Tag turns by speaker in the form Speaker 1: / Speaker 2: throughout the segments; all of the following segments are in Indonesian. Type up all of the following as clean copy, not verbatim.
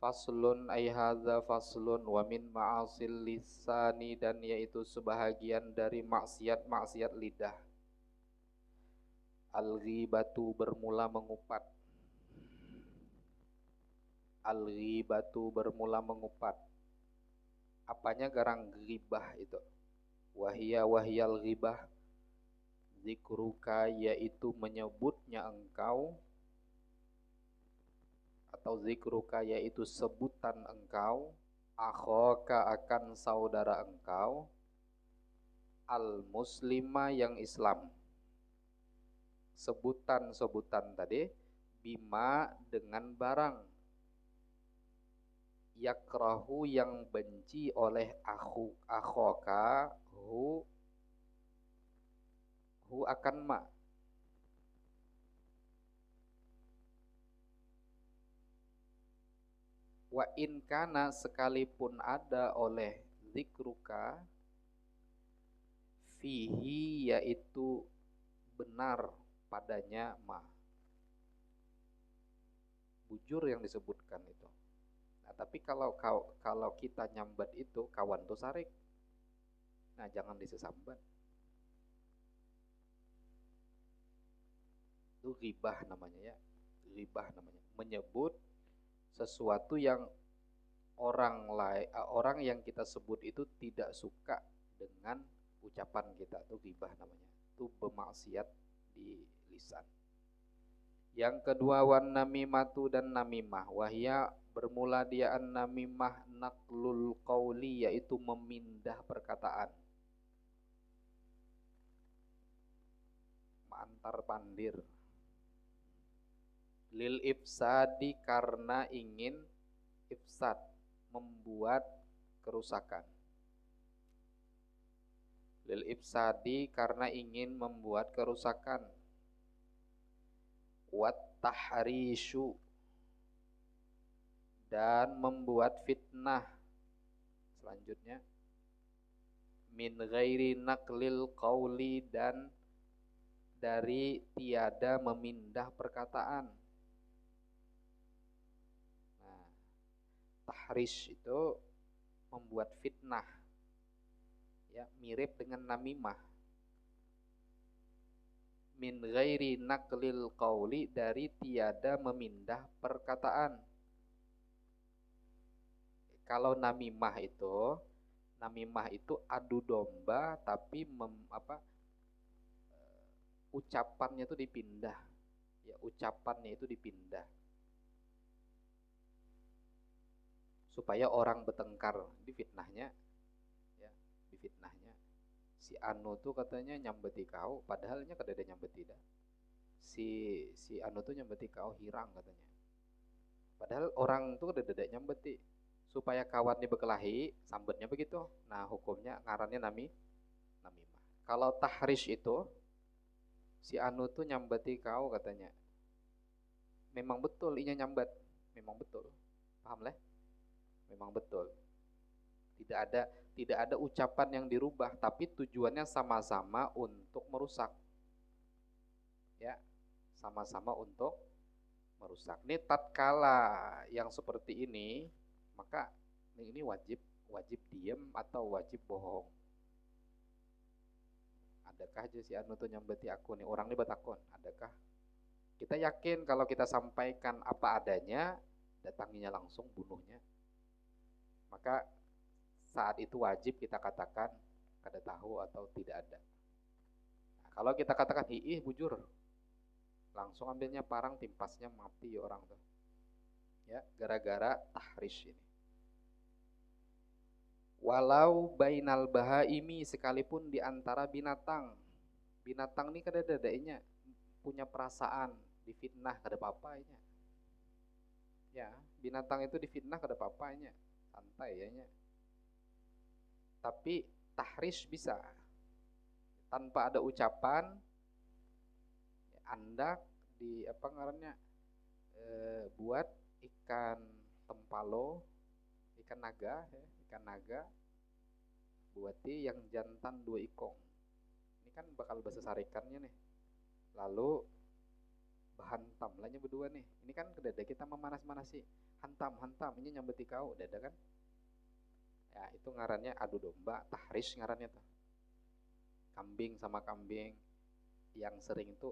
Speaker 1: Faslun ay hadza faslun wa min ma'asil lisani, dan yaitu sebahagian dari maksiat-maksiat lidah. Al-ghibatu bermula mengupat. Al-ghibatu bermula mengupat. Apanya garang ghibah itu? Wahyal ghibah zikruka, yaitu menyebutnya engkau, atau zikruka yaitu sebutan engkau, akhaka akan saudara engkau, al muslima yang Islam. Sebutan-sebutan tadi bima dengan barang, yakrahu yang benci oleh akhoka hu akan ma. Wa in kana sekalipun ada oleh zikruka fihi yaitu benar padanya ma, bujur yang disebutkan itu. Nah, tapi kalau kita nyambat itu kawan tuh sarik. Nah, jangan disesambat. Itu ghibah namanya ya. Ghibah namanya. Menyebut sesuatu yang orang yang kita sebut itu tidak suka dengan ucapan kita, itu ghibah namanya. Itu bermaksiat di lisan. Yang kedua, wan namimatu, dan namimah. Wahya bermula dia an namimah naqlul qauli, yaitu memindah perkataan. Antar pandir. Lil ifsadi, karena ingin ifsad, membuat kerusakan. Lil ifsadi, karena ingin membuat kerusakan. Wat tahrisyu, dan membuat fitnah. Selanjutnya, min ghairi naqlil qauli, dan dari tiada memindah perkataan. Nah, tahrish itu membuat fitnah, ya, mirip dengan namimah. Min ghairi naqlil qauli, dari tiada memindah perkataan. Kalau namimah itu adu domba, tapi ucapannya itu dipindah, ya, ucapannya itu dipindah supaya orang bertengkar. Difitnahnya, ya, difitnahnya si Anu tuh katanya nyambeti kau, padahalnya kada ada nyambeti dah. Si Anu tuh nyambeti kau hirang katanya, padahal orang tuh kada ada nyambeti, supaya kawannya berkelahi sambetnya begitu. Nah, hukumnya ngarannya namimah. Kalau tahrish itu si Anu tuh nyambeti kau katanya, memang betul inya nyambat, memang betul, paham lah, memang betul, tidak ada ucapan yang dirubah, tapi tujuannya sama-sama untuk merusak, ya, sama-sama untuk merusak. Ini tatkala yang seperti ini, maka ini wajib diem atau wajib bohong. Adakah aja si Anu tuh nyambeti aku nih, orang ini batakon, adakah? Kita yakin kalau kita sampaikan apa adanya, datanginya langsung bunuhnya, maka saat itu wajib kita katakan kada tahu atau tidak ada. Nah, kalau kita katakan ih bujur, langsung ambilnya parang, timpasnya mati orang tuh, ya, gara-gara tahrish ini. Walau bainal bahaimi, sekalipun di antara binatang. Binatang ini kada dadainya punya perasaan, difitnah kada apa-apanya. Ya, binatang itu difitnah kada apa-apanya, santai ya nya. Tapi tahrish bisa tanpa ada ucapan, Anda di apa ngarannya, buat ikan tempalo, ikan naga, ya, ikan naga, buati yang jantan 2 ikong. Ini kan bakal besar ikannya nih. Lalu Bahantam lahnya berdua nih. Ini kan kedada kita memanas-manasi. Hantam, hantam. Ini nyambeti kau, dada kan? Ya, itu ngarannya adu domba, tahris ngarannya tuh. Kambing sama kambing. Yang sering itu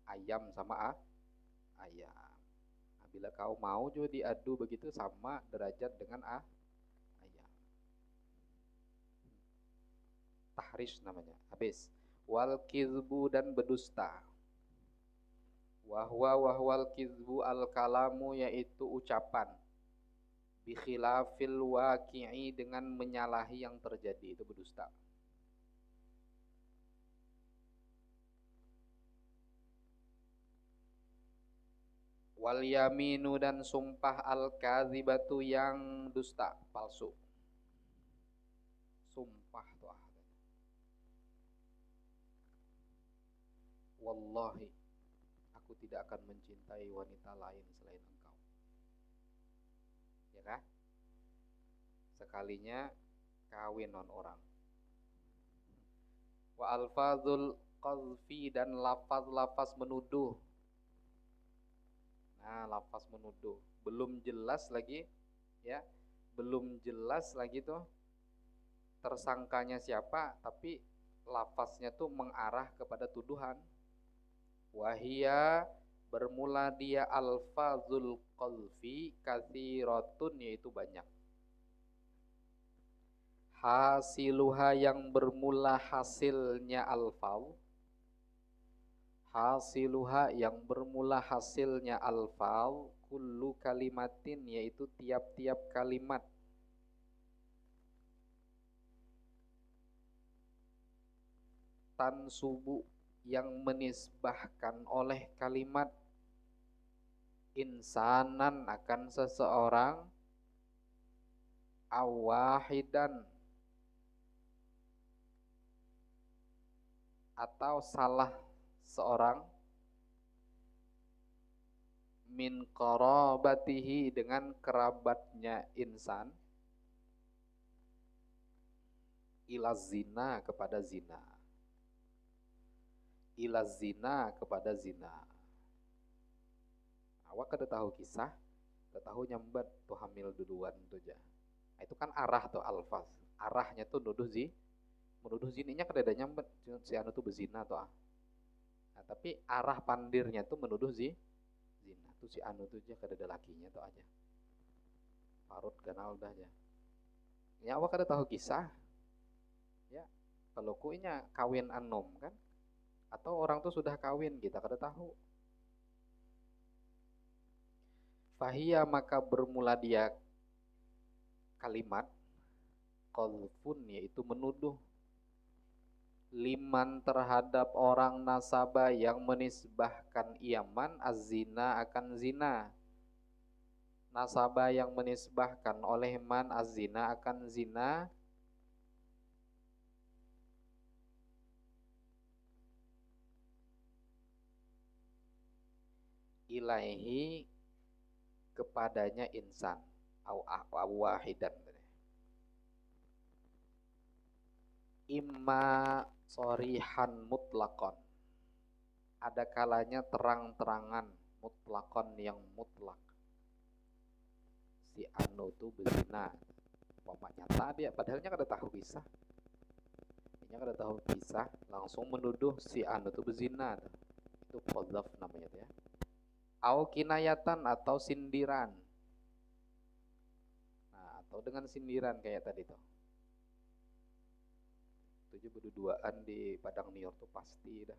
Speaker 1: ayam sama ayam. Nah, bila kau mau juga diadu begitu sama derajat dengan ayam. Tahris namanya. Habis. Wal kizbu dan berdusta. Wahwal kizbu al kalamu yaitu ucapan. Bikhilafil waqi'i dengan menyalahi yang terjadi, itu berdusta. Wal yaminu dan sumpah al kadzibatu yang dusta, palsu. Sumpah tuh wallahi aku tidak akan mencintai wanita lain selain engkau. Ya kan? Sekalinya kawin non orang. Wa alfazul qazfi dan lafaz-lafaz menuduh. Nah, lafaz menuduh belum jelas lagi ya. Belum jelas lagi tuh tersangkanya siapa, tapi lafaznya tuh mengarah kepada tuduhan. Wahia bermula dia alfazul qalfi katsiratun yaitu banyak. Hasiluha yang bermula hasilnya alfaz. Hasiluha yang bermula hasilnya alfaz kullu kalimatin yaitu tiap-tiap kalimat. Tansubu yang menisbahkan oleh kalimat insanan akan seseorang awahidan atau salah seorang min qarabatihi dengan kerabatnya insan ila zina kepada zina. Ila zina kepada zina. Awak kada tahu kisah, kada tahu nyambat tuh hamil duluan tuh aja. Nah, itu kan arah tuh alfaz. Arahnya tuh menuduh zininya kada ada nyambat si anu tuh bezina tuh. Nah, tapi arah pandirnya tuh menuduh zina. Tuh si anu tuh aja kada ada lakinya tuh aja. Parut ganal dah aja. Ya awak kada tahu kisah. Ya, kalau kuinya kawin anom kan? Atau orang tuh sudah kawin kita kada tahu. Fahia maka bermula dia kalimat qadhfun yaitu menuduh liman terhadap orang nasabah yang menisbahkan iaman az-zina akan zina. Nasabah yang menisbahkan oleh man az-zina akan zina ilaihi kepadanya insan au wahidan. Imma sorihan mutlakon, ada kalanya terang-terangan mutlakon yang mutlak. Si anu tuh bezina, umpama nyata dia, padahalnya kada tahu kisah. Dia kada tahu kisah, langsung menuduh si anu tuh bezina. Itu qadzaf namanya ya. Au kinayatan atau sindiran. Nah, atau dengan sindiran kayak tadi tuh. Tujuh berduaan di padang New York tuh pasti dah.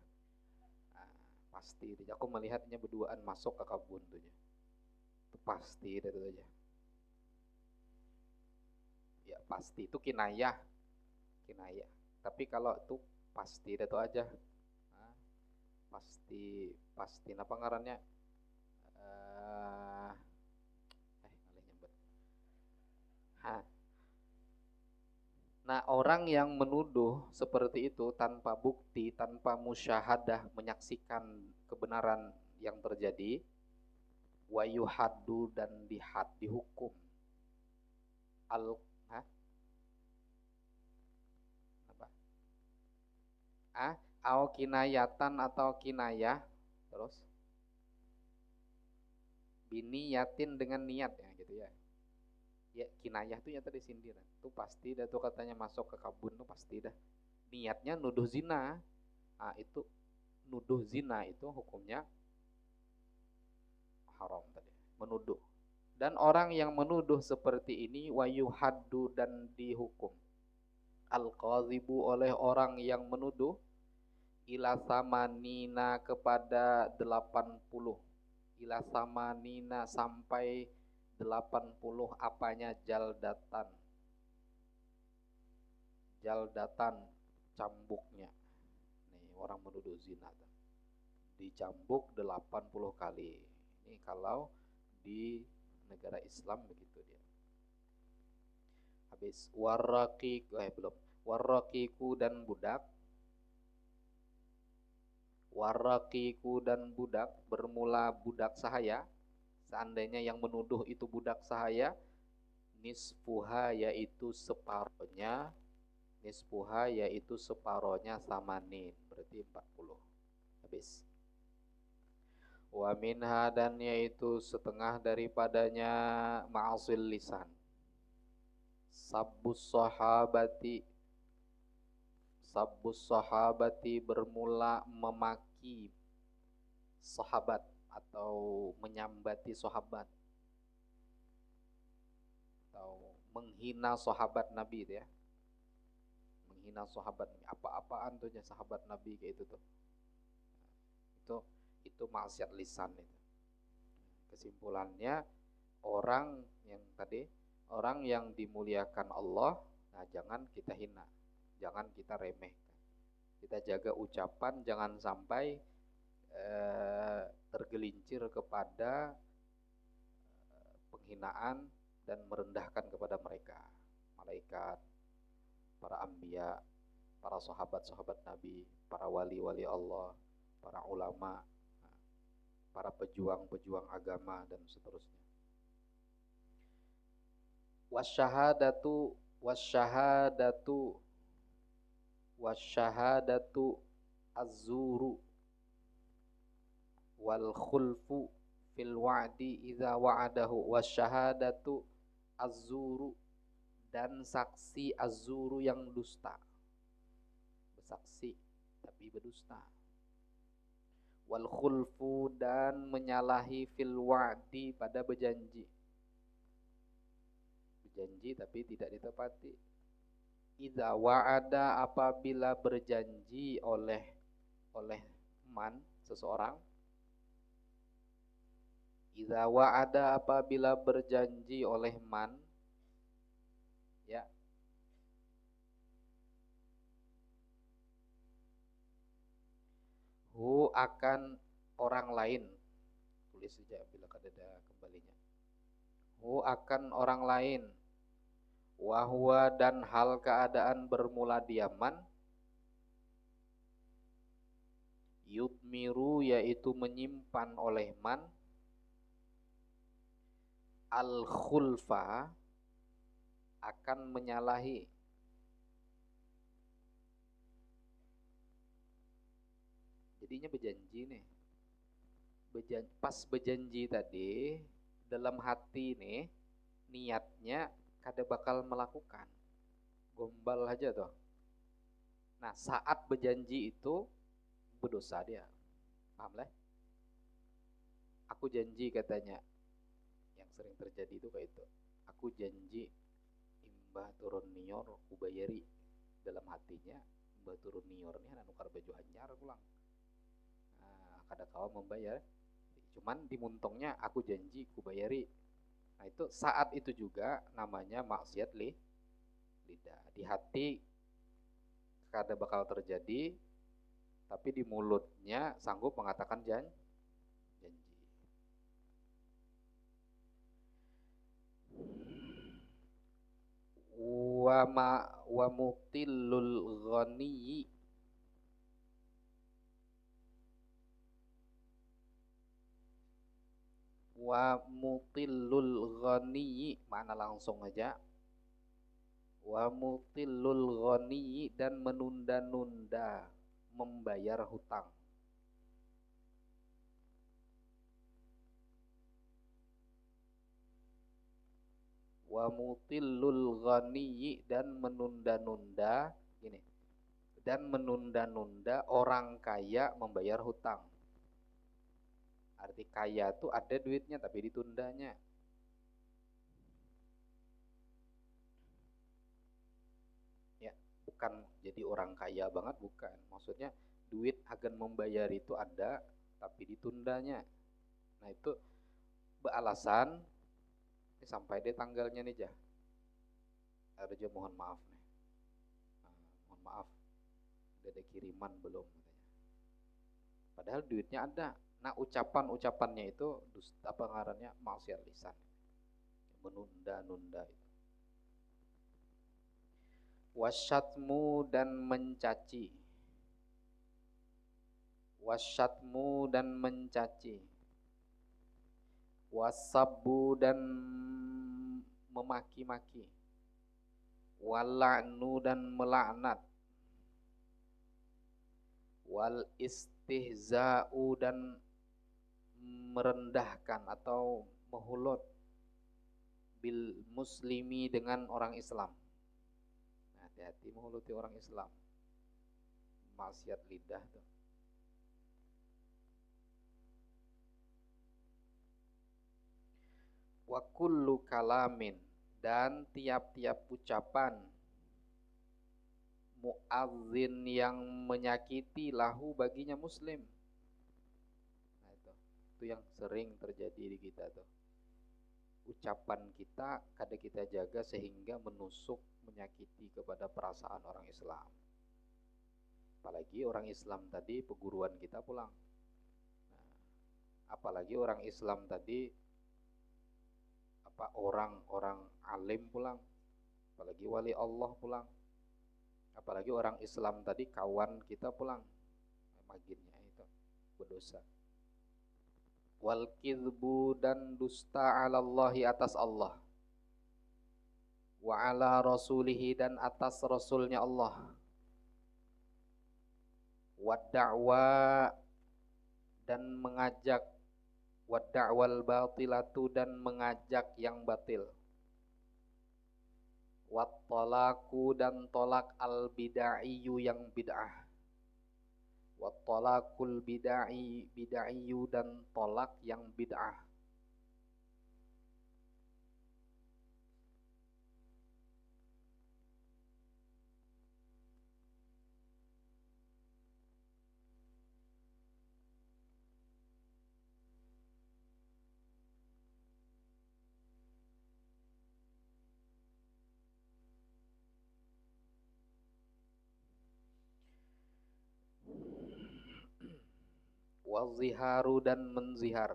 Speaker 1: Nah, pasti. Jadi aku melihatnya berduaan masuk ke kebun tuh. Itu pasti dah itu aja. Ya pasti itu kinayah. Kinayah. Tapi kalau itu pasti dah itu aja. Nah, pasti apa ngarannya? Ngalih nyebut. Nah, orang yang menuduh seperti itu tanpa bukti, tanpa musyahadah menyaksikan kebenaran yang terjadi, wa yuhaddu dan dihukum. Au kinayatan atau kinayah, terus biniyatin dengan niat ya gitu ya. Ya kinayah tuh ya tadi sindiran. Tuh pasti dah tuh katanya masuk ke kabun tuh pasti dah. Niatnya nuduh zina. Nah, itu nuduh zina itu hukumnya haram tadi. Menuduh. Dan orang yang menuduh seperti ini wayuhaddu dan dihukum. Al-qadzibu oleh orang yang menuduh ila samanina kepada 80. Ila samanina sampai 80 apanya jaldatan. Jaldatan cambuknya. Nih orang menuduh zina dicambuk 80 kali. Ini kalau di negara Islam begitu dia. Habis belum. Waraqiku dan budak. Waraqiku dan budak bermula budak sahaya. Seandainya yang menuduh itu budak sahaya, nisfuha yaitu separohnya, samanin, berarti 40. Habis. Wa minha dan yaitu setengah daripadanya ma'asil lisan. Sabbus sahabati bermula memaki sahabat atau menyambati sahabat atau menghina sahabat Nabi itu ya. Menghina sahabat apa-apaan tuh ya sahabat Nabi kayak itu tuh. Itu maksiat lisan itu. Kesimpulannya orang yang dimuliakan Allah, nah jangan kita hina, jangan kita remehkan. Kita jaga ucapan, jangan sampai tergelincir kepada penghinaan dan merendahkan kepada mereka, malaikat, para anbiya, para sahabat-sahabat Nabi, para wali-wali Allah, para ulama, para pejuang-pejuang agama dan seterusnya. Wasyahadatu az-zuru wal khulfu fil wa'di idza wa'adahu. Wasyahadatu az-zuru dan saksi az-zuru yang dusta. Bersaksi tapi berdusta. Wal khulfu dan menyalahi fil wa'di pada berjanji. Berjanji tapi tidak ditepati. Idza wa'ada apabila berjanji oleh man seseorang. Idza wa'ada apabila berjanji oleh man ya. Hu akan orang lain. Tulis saja bila ada kembalinya. Hu akan orang lain. Wahwa dan hal keadaan bermula diaman. Yudmiru yaitu menyimpan oleh man. Al-khulfa akan menyalahi. Jadinya berjanji nih. Pas berjanji tadi dalam hati nih niatnya kada bakal melakukan, gombal aja tuh. Nah saat berjanji itu berdosa dia, paham lah? Aku janji katanya, yang sering terjadi itu kayak itu. Aku janji imbah turun nior kubayari, dalam hatinya imbah turun nior nih anu nukar baju anyar pulang. Nah, kada kawa membayar, cuman dimuntongnya aku janji kubayari. Nah itu saat itu juga namanya maksiat lidah. Di hati kada bakal terjadi, tapi di mulutnya sanggup mengatakan janji. Wa muqtillul ghani wa mutillul ghani, mana langsung aja. Wa mutillul ghani dan menunda-nunda membayar hutang. wa mutillul ghaniyi, dan menunda-nunda gini, dan menunda-nunda orang kaya membayar hutang. Arti kaya tuh ada duitnya tapi ditundanya. Ya, bukan jadi orang kaya banget, bukan. Maksudnya duit akan membayar itu ada tapi ditundanya. Nah, itu beralasan ini sampai deh tanggalnya nih, Jah. Ada aja mohon maaf nih. Nah, mohon maaf, udah ada kiriman belum katanya. Padahal duitnya ada. Nah, ucapan-ucapannya itu dusta, apa ngarannya, maksiat lisan. Menunda-nunda itu. Wasyatmu, dan mencaci. Wasyatmu, dan mencaci. Wasabbu, dan memaki-maki. Wala'nu, dan melaknat. Wal istihza'u, dan merendahkan atau menghulur bil muslimi, dengan orang Islam. Nah, hati-hati menghuluti orang Islam. Maksiat lidah tuh. Wa kullu kalamin, dan tiap-tiap ucapan mu'adzin, yang menyakiti lahu, baginya muslim. Nah, itu yang sering terjadi di kita tuh. Ucapan kita kadang kita jaga sehingga menusuk, menyakiti kepada perasaan orang Islam. Apalagi orang Islam tadi peguruan kita pulang. Nah, apalagi orang Islam tadi orang-orang alim pulang, apalagi wali Allah pulang, apalagi orang Islam tadi kawan kita pulang, maginnya itu berdosa. Wal kizbu, dan dusta ala Allahi, atas Allah, wa ala rasulihi, dan atas rasulnya Allah, wa da'wa, dan mengajak, wa da'wal batilatu, dan mengajak yang batil, wa talaku, dan tolak al bid'aiyu, yang bid'ah, wa talakul bid'aiyu, dan tolak yang bid'ah. Waziharu, dan menzihar.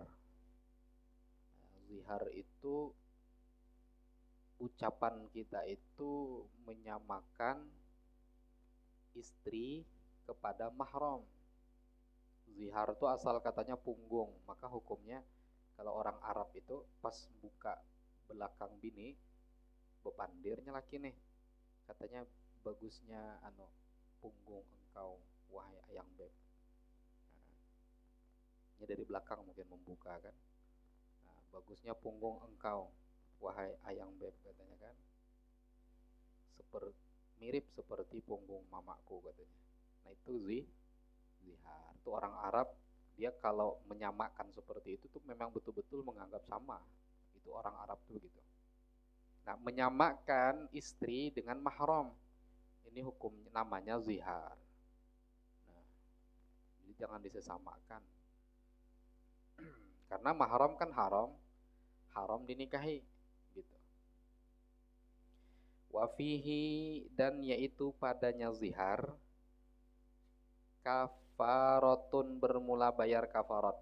Speaker 1: Zihar itu ucapan kita itu menyamakan istri kepada mahram. Zihar itu asal katanya punggung, maka hukumnya kalau orang Arab itu pas buka belakang bini, bepandirnya laki nih, katanya bagusnya punggung engkau wahai ayang beb. Ini dari belakang mungkin membuka kan. Nah, bagusnya punggung engkau wahai ayang beb, katanya kan. Mirip seperti punggung mamaku, katanya. Nah, itu zihar. Itu orang Arab, dia kalau menyamakan seperti itu tuh memang betul-betul menganggap sama. Itu orang Arab tuh gitu. Nah, menyamakan istri dengan mahram, ini hukumnya namanya zihar. Nah, jadi jangan disesamakan. Karena mahram kan haram dinikahi gitu. Wafihi, dan yaitu padanya zihar, kafaratun, bermula bayar kafarat.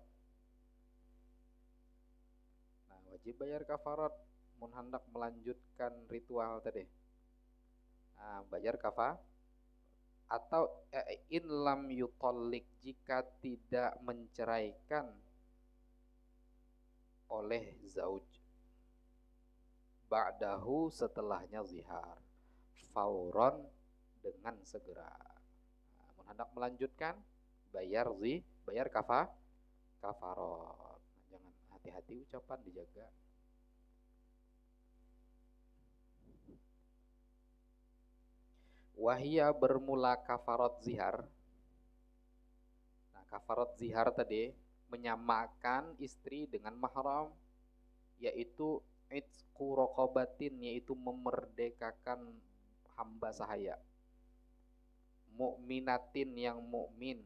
Speaker 1: Nah, wajib bayar kafarat mun hendak melanjutkan ritual tadi. Nah, bayar kafarat. Atau in lam yutallik, jika tidak menceraikan oleh zauj, ba'dahu, setelahnya zihar, fauron, dengan segera. Nah, hendak melanjutkan bayar kafarat. Nah, jangan, hati-hati ucapan dijaga. Wahia bermula kafarat zihar. Nah, kafarat zihar tadi menyamakan istri dengan mahram, yaitu itqu raqabatin, yaitu memerdekakan hamba sahaya, mukminatin yang mukmin,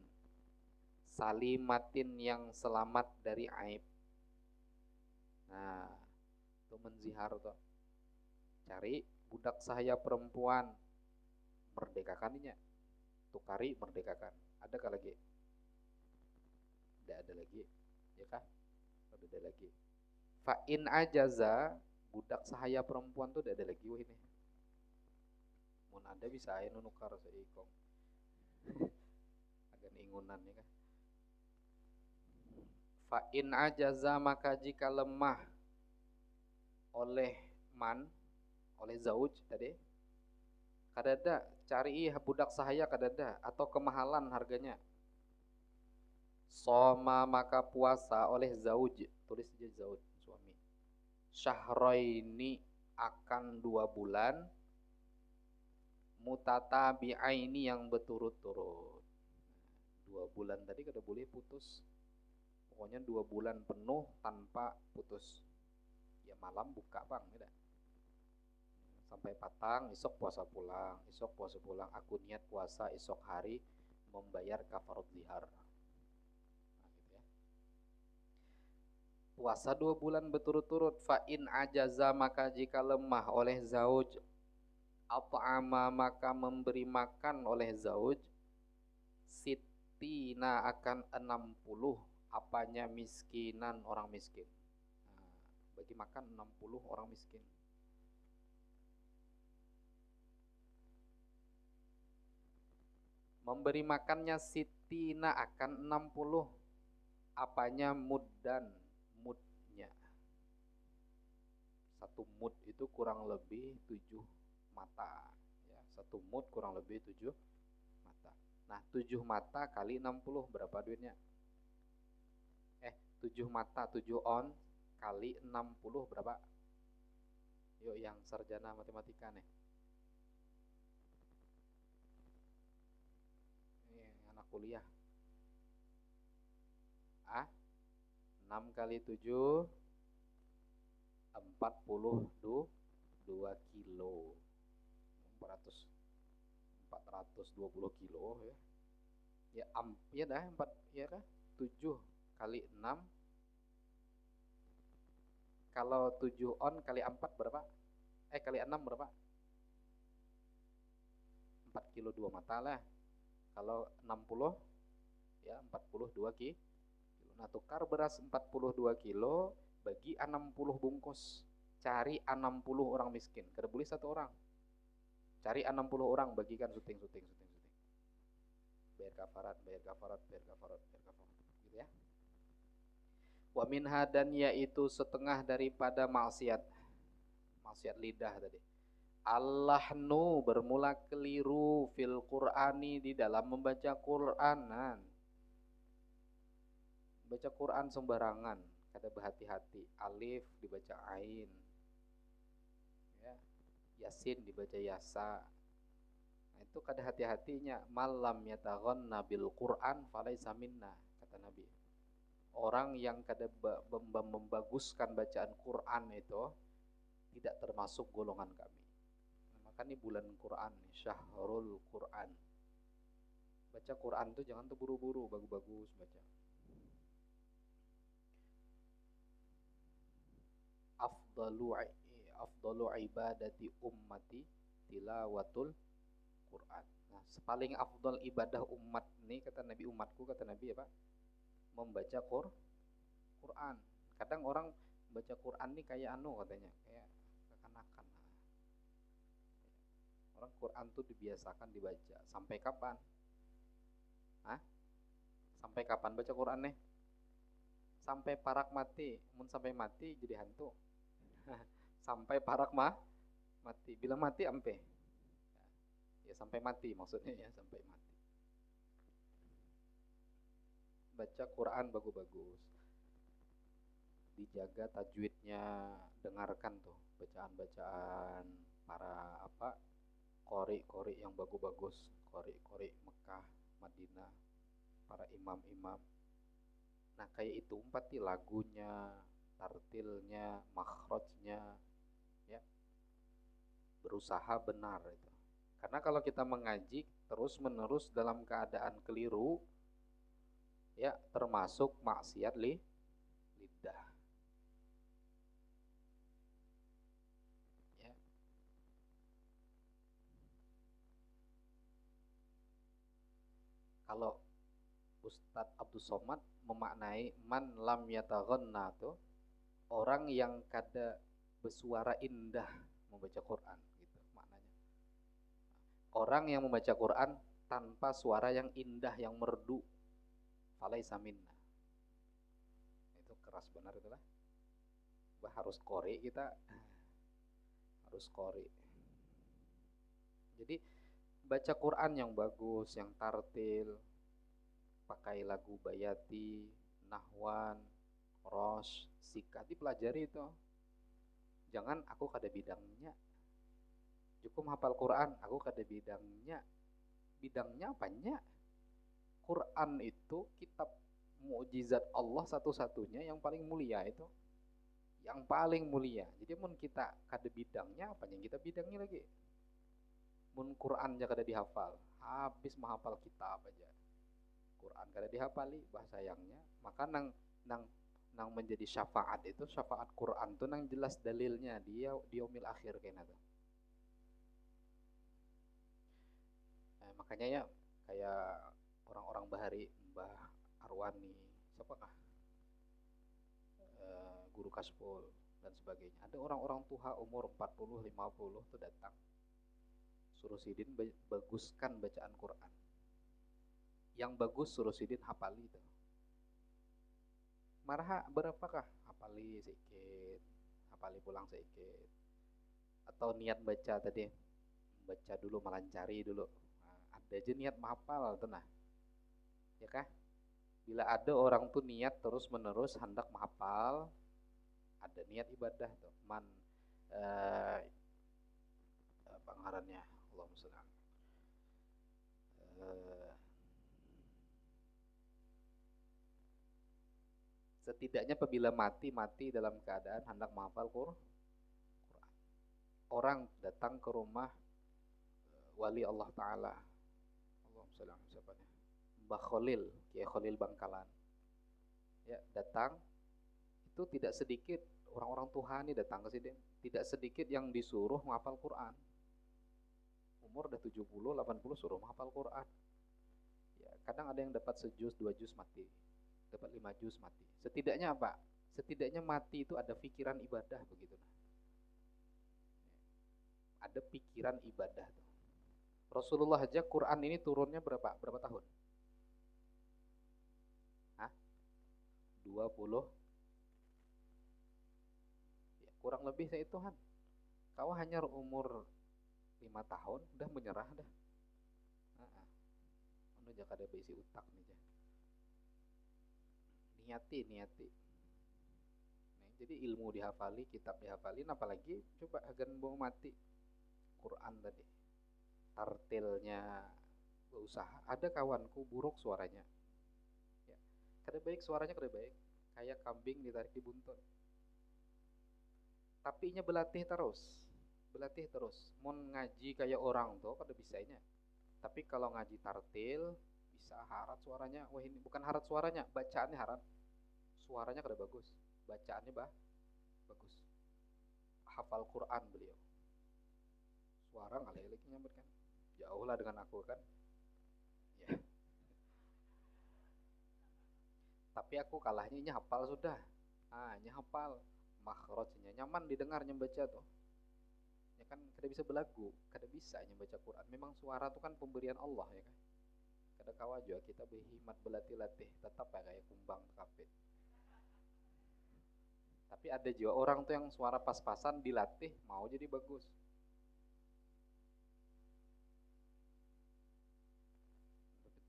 Speaker 1: salimatin yang selamat dari aib. Nah, itu menzihar tuh. Cari budak sahaya perempuan, merdekakannya, tukari merdekakan. Adakah lagi? Tidak ada lagi, ya kah? Tidak ada lagi. Fa'in ajaza, budak sahaya perempuan tuh tidak ada lagi. Wah ini, mun ada bisa aja nukar seikong. Agak ingunan ya kah? Fa'in ajaza, maka jika lemah oleh man, oleh zauj tadi, kadada cari budak sahaya kadada, atau kemahalan harganya. Soma, maka puasa oleh zauj, tulis saja zauj, suami. Syahraini, akan 2 bulan. Mutatabi'aini, yang berturut-turut. 2 bulan tadi kada boleh putus. Pokoknya 2 bulan penuh tanpa putus. Ya malam buka bang, tidak? Sampai patang, esok puasa pulang, esok puasa pulang. Aku niat puasa esok hari membayar kafarat zihar. Nah, gitu ya. Puasa 2 bulan berturut-turut. Fa'in ajaza, maka jika lemah oleh zauj, at'ama, maka memberi makan oleh zauj, sitina, akan 60 apanya miskinan, orang miskin. Nah, bagi makan 60 orang miskin. Memberi makannya sitina, akan 60 apanya muddan, mudnya. 1 mud itu kurang lebih 7 mata ya. 1 mud kurang lebih 7 mata. Nah, 7 mata kali 60 berapa duitnya? 7 mata, 7 on kali 60 berapa? Yuk yang sarjana matematika nih. Ini anak kuliah. 6 kali 7 42 kilo. 420 kilo ya. Ya dah 4 ya kan? 7 kali 6, kalau 7 on kali 4 berapa? Kali 6 berapa? 4 kilo 2 mata lah. Kalau 60 ya 42 kilo. Nah, tukar beras 42 kilo bagi 60 bungkus. Cari 60 orang miskin. Kada boleh 1 orang. Cari 60 orang, bagikan syuting. Bayar kafarat. Gitu ya. Wa minha, dan yaitu setengah daripada maksiat lidah tadi. Allahnu, bermula keliru fil Qur'ani, di dalam membaca Qur'anan. Baca Qur'an sembarangan, kada berhati-hati. Alif dibaca ain. Ya. Yasin dibaca yasa. Nah, itu kada hati-hatinya. Malam yataghanna bil Qur'an falaisa minna, kata Nabi. Orang yang kada membaguskan bacaan Quran itu tidak termasuk golongan kami. Nah, maka ini bulan Quran, Syahrul Quran. Baca Quran itu jangan terburu-buru, bagus-bagus baca. Afdalu ibadati ummati tilawatul Quran. Nah, paling afdal ibadah umat ini, kata Nabi, umatku, kata Nabi apa? Membaca Quran. Kadang orang baca Quran nih kayak katanya, kayak kekanakan. Orang Quran tuh dibiasakan dibaca. Sampai kapan? Sampai kapan baca Quran nih? Sampai parak mati. Mun sampai mati jadi hantu. Sampai parak mati. Bila mati ampe. Ya sampai mati maksudnya ya, sampai mati. Baca Quran bagus-bagus, dijaga tajwidnya, dengarkan tuh bacaan-bacaan para qori-qori yang bagus-bagus, qori-qori Mekah, Madinah, para imam-imam. Nah kayak itu pasti lagunya, tartilnya, makhrajnya, ya berusaha benar itu. Karena kalau kita mengaji terus-menerus dalam keadaan keliru, ya termasuk maksiat lidah. Ya. Kalau Ustadz Abdul Somad memaknai man lam yataghanna tuh orang yang kada bersuara indah membaca Quran gitu maknanya. Orang yang membaca Quran tanpa suara yang indah yang merdu, falaisa minna. Itu keras benar itulah. Bah harus qori kita, harus qori. Jadi baca Quran yang bagus, yang tartil, pakai lagu bayati, nahwan, rosh, sikat, dipelajari itu. Jangan aku kada bidangnya. Cukup hafal Quran, aku kada bidangnya. Bidangnya apanya? Quran itu kitab mukjizat Allah satu-satunya yang paling mulia itu. Yang paling mulia. Jadi mun kita kada bidangnya, apa yang kita bidangi lagi? Mun Quran aja kada dihafal, habis menghafal kitab aja. Quran kada dihafali, bahasa sayangnya. Maka nang nang menjadi syafaat itu, syafaat Quran tuh nang jelas dalilnya dia di yaumil akhir kayaknya tuh. Nah, makanya ya kayak orang-orang bahari Mbah Arwani, siapakah? Guru Kasful dan sebagainya. Ada orang-orang tua umur 40 50 tuh datang. Suruh Sidin baguskan bacaan Quran. Yang bagus suruh Sidin hafali itu. Marah berapakah? Hafali sedikit, hafali pulang sedikit. Atau niat baca tadi, baca dulu melancari dulu. Nah, ada aja niat menghafal tuh nah. Ya kah? Bila ada orang tuh niat terus menerus hendak menghafal, ada niat ibadah tuh. Man pengarannya Allahumma sholli setidaknya apabila mati dalam keadaan hendak menghafal Quran. Orang datang ke rumah wali Allah Ta'ala, Allahumma sholli ala siapa nih? Mbah Khalil, Kiai Khalil Bangkalan. Ya, datang itu tidak sedikit orang-orang Tuhan ini datang ke sini, tidak sedikit yang disuruh menghafal Quran. Umur udah 70, 80 suruh menghafal Quran. Ya, kadang ada yang dapat sejuz, 2 juz mati. Dapat 5 juz mati. Setidaknya apa? Setidaknya mati itu ada pikiran ibadah begitu. Ada pikiran ibadah tuh. Rasulullah aja Quran ini turunnya berapa tahun? Hah? 20. Ya, kurang lebih saya hitungan. Kau hanya umur 5 tahun udah menyerah dah. Anu jaga ada besi utak nih jah. Niati. Nah, jadi ilmu dihafali, kitab dihafalin, apalagi coba agar mau mati. Quran tadi. Tartilnya berusaha. Ada kawanku buruk suaranya. Ya. Kada baik suaranya kada baik. Kayak kambing ditarik di buntut. Tapi nya berlatih terus. Mau ngaji kayak orang tuh kada bisanya. Tapi kalau ngaji tartil bisa harat suaranya. Wah ini bukan harat suaranya, bacaannya harat. Suaranya kada bagus, bacaannya bagus. Hafal Quran beliau. Suara ngalih-ngalih nyambut kan. Jauh lah dengan aku kan. Ya. Tapi aku kalahnya ini hafal sudah. Ini hafal. Makhrajnya nyaman didengar nyembaca tuh. Ya kan kada bisa belagu, kada bisa nyembaca Quran. Memang suara tuh kan pemberian Allah ya kan. Kada kawa juga kita berhimat berlatih-latih tetap ya kayak kumbang kapit. Tapi ada juga orang tuh yang suara pas-pasan dilatih mau jadi bagus.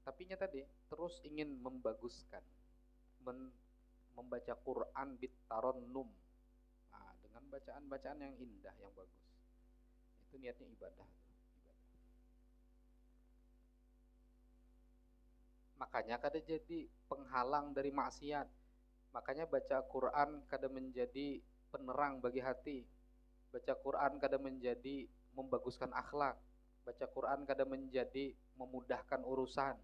Speaker 1: Tapi nya tadi terus ingin membaguskan, membaca Quran bitaronnum. Nah, dengan bacaan-bacaan yang indah, yang bagus. Itu niatnya ibadah. Makanya kada jadi penghalang dari maksiat. Makanya baca Quran kada menjadi penerang bagi hati. Baca Quran kada menjadi membaguskan akhlak. Baca Quran kada menjadi memudahkan urusan.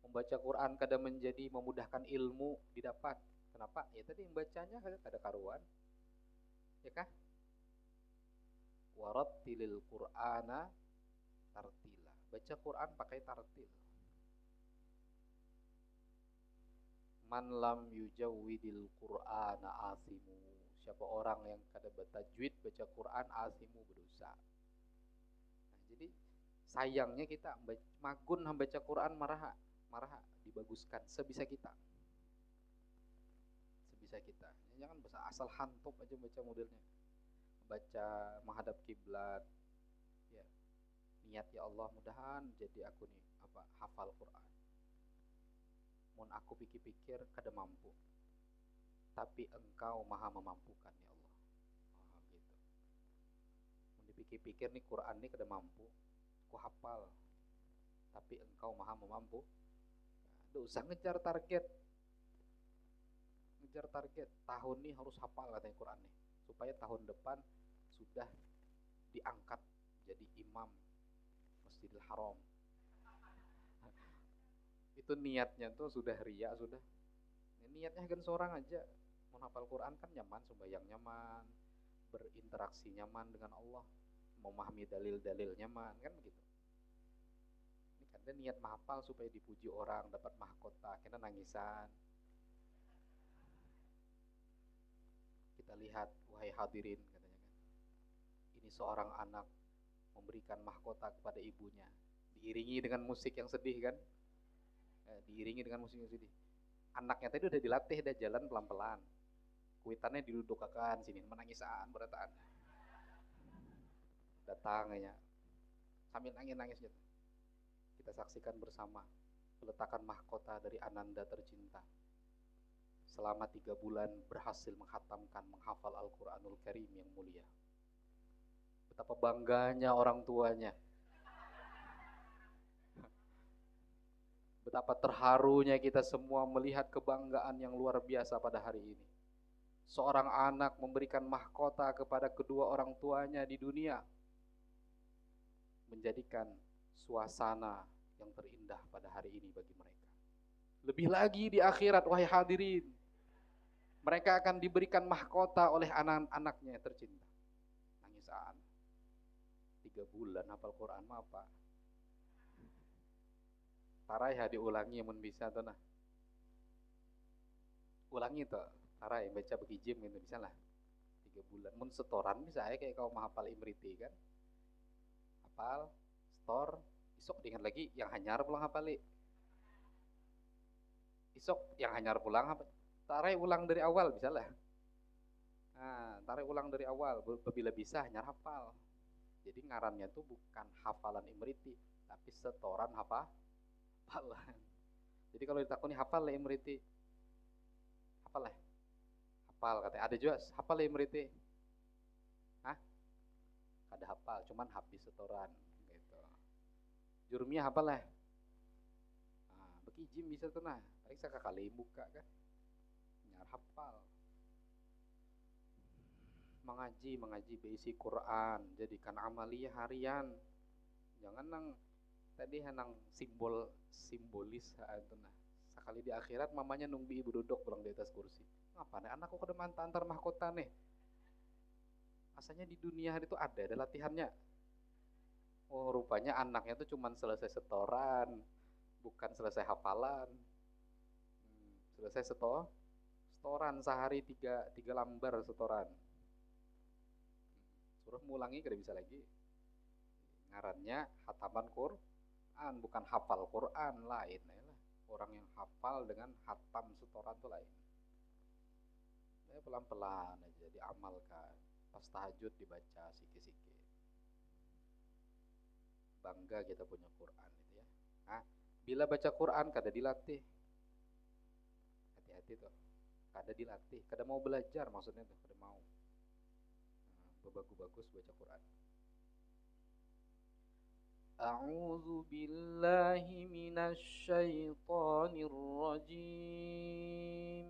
Speaker 1: Membaca Quran kada menjadi memudahkan ilmu didapat. Kenapa? Ya tadi yang bacanya kada karuan. Ya kah? Warattilil Qur'ana tartila. Baca Quran pakai tartil. Man lam yujawwidil Qur'ana asimu. Siapa orang yang kada bertajwid baca Quran, asimu berdosa. Nah, jadi sayangnya kita magun membaca Quran marah dibaguskan sebisa kita. Sebisa kita. Jangan asal hantup aja baca modelnya. Baca menghadap kiblat. Ya. Niat ya Allah mudahan jadi aku nih hafal Quran. Mun aku pikir-pikir kada mampu. Tapi engkau maha memampukan ya Allah. Oh, gitu. Mun dipikir-pikir nih Quran nih kada mampu. Aku hafal. Tapi engkau maha memampu. Nah, usah ngejar target. Ngejar target. Tahun ini harus hafal katanya Quran nih. Supaya tahun depan sudah diangkat jadi imam Masjidil Haram. Itu niatnya tuh sudah ria sudah. Niatnya kan seorang aja menghafal Quran kan nyaman, sembahyang nyaman, berinteraksi nyaman dengan Allah, memahami dalil-dalil nyaman kan begitu. Ini kan niat menghafal supaya dipuji orang, dapat mahkota, kena nangisan. Kita lihat wahai hadirin katanya kan. Ini seorang anak memberikan mahkota kepada ibunya, diiringi dengan musik yang sedih kan. Diiringi dengan musik yang sedih. Anaknya tadi udah dilatih, udah jalan pelan-pelan. Kuitannya didudukakan sini, menangisan, berataan. Datangnya sambil nangis-nangis gitu. Kita saksikan bersama peletakan mahkota dari Ananda tercinta. Selama 3 bulan berhasil menghafal Al-Quranul Karim yang mulia. Betapa bangganya orang tuanya. Betapa terharunya kita semua melihat kebanggaan yang luar biasa pada hari ini. Seorang anak memberikan mahkota kepada kedua orang tuanya di dunia. Menjadikan suasana yang terindah pada hari ini bagi mereka. Lebih lagi di akhirat, wahai hadirin. Mereka akan diberikan mahkota oleh anak-anaknya yang tercinta. Nangisaan. 3 bulan hafal Quran apa? Tarai ya diulangi mun bisa tuh nah. Ulangi tuh, tarai baca begijim gitu bisa lah. 3 bulan. Mun setoran bisa ya kayak kau menghafal Imriti kan. Hafal, setor, isok diingat lagi yang hanyar pulang hafali. Isok yang hanyar pulang hafal. Tarai ulang dari awal bisa lah. Nah, tarai ulang dari awal. Bila bisa hanyar hafal. Jadi ngarannya tuh bukan hafalan Imriti, tapi setoran hafalan. Jadi kalau ditakuni hafal lah Imriti, hafal lah, hafal katanya. Ada juga hafal lah Imriti, hah? Kada hafal, cuman habis setoran gitu. Jurumnya hafal lah. Nah, bekijim bisa tuh nah. Paling sekali buka kan, nyar hafal. Mengaji berisi Quran, jadikan amalia harian. Jangan nang tadi henang simbolis itu nah. Sekali di akhirat mamanya nunggu ibu duduk pulang di atas kursi. Ngapa nih anakku kada antar mahkota nih? Asalnya di dunia itu ada latihannya. Oh rupanya anaknya tuh cuman selesai setoran, bukan selesai hafalan. Selesai setoran sehari 3 lembar setoran. Suruh mulangi kada bisa lagi. Ngarannya hataman Quran, bukan hafal Quran, lain lah. Orang yang hafal dengan hatam setoran itu lain. Ya, pelan-pelan aja diamalkan. Pas tahajud dibaca sikit-sikit. Bangga kita punya Quran itu ya. Nah, bila baca Quran kada dilatih. Hati-hati tuh. Kada dilatih, kada mau belajar maksudnya tuh, kada mau. Nah, bagus-bagus baca Quran. A'udzu billahi minasy syaithanir rajim.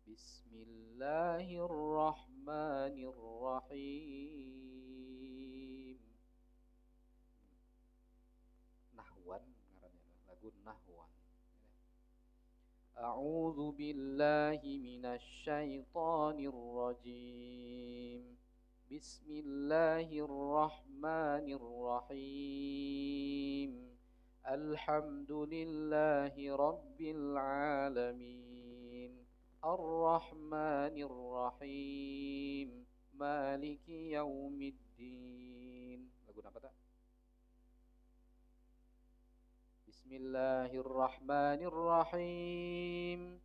Speaker 1: Bismillahirrahmanirrahim. Nahwan ngaranna lagu Nahwan. A'udzu billahi minasy syaithanir rajim. Bismillahirrahmanirrahim. Alhamdulillahi rabbil alamin. Ar-Rahmanir Rahim. Maliki yaumiddin. Lagu apa tak? Bismillahirrahmanirrahim.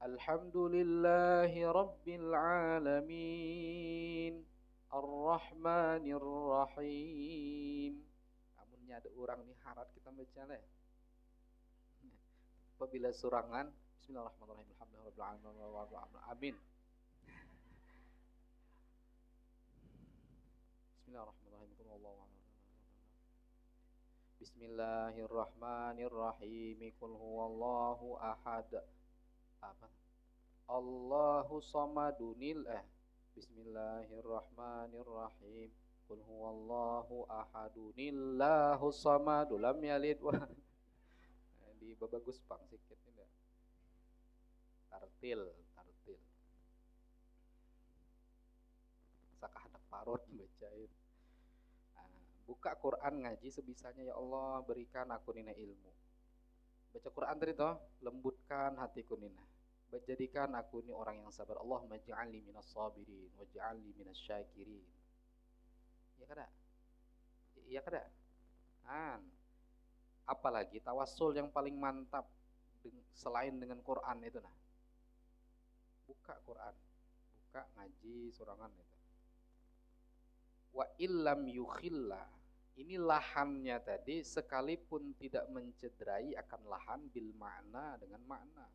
Speaker 1: Alhamdulillahi rabbil alamin. Ar-Rahmanir Rahim. Amunnya ada orang nih harat kita baca lah. Apabila surangan, Bismillahirrahmanirrahim. Alhamdulillahirabbil alamin. Bismillahirrahmanirrahim. Bismillahirrahmanirrahim. Qul huwallahu ahad. Apa? Allahu samadunil Bismillahirrahmanirrahim. Qul huwallahu ahadunillahu samadu lam yalid wa di bagus pang sikit ini. Tartil. Sakah hendak parot bacain. Buka Quran ngaji sebisanya ya Allah, berikan aku nina ilmu. Baca Quran tadi toh, lembutkan hatiku nina. Jadikan aku ini orang yang sabar. Allahumma ij'alni minas sabirin waj'alni minas syakirin. Ya kada? Ya kada? Apalagi tawassul yang paling mantap selain dengan Quran itu nah. Buka Quran, buka ngaji surangan itu. Wa illam yukhilla. Ini lahannya tadi sekalipun tidak mencederai akan lahan bil makna dengan makna.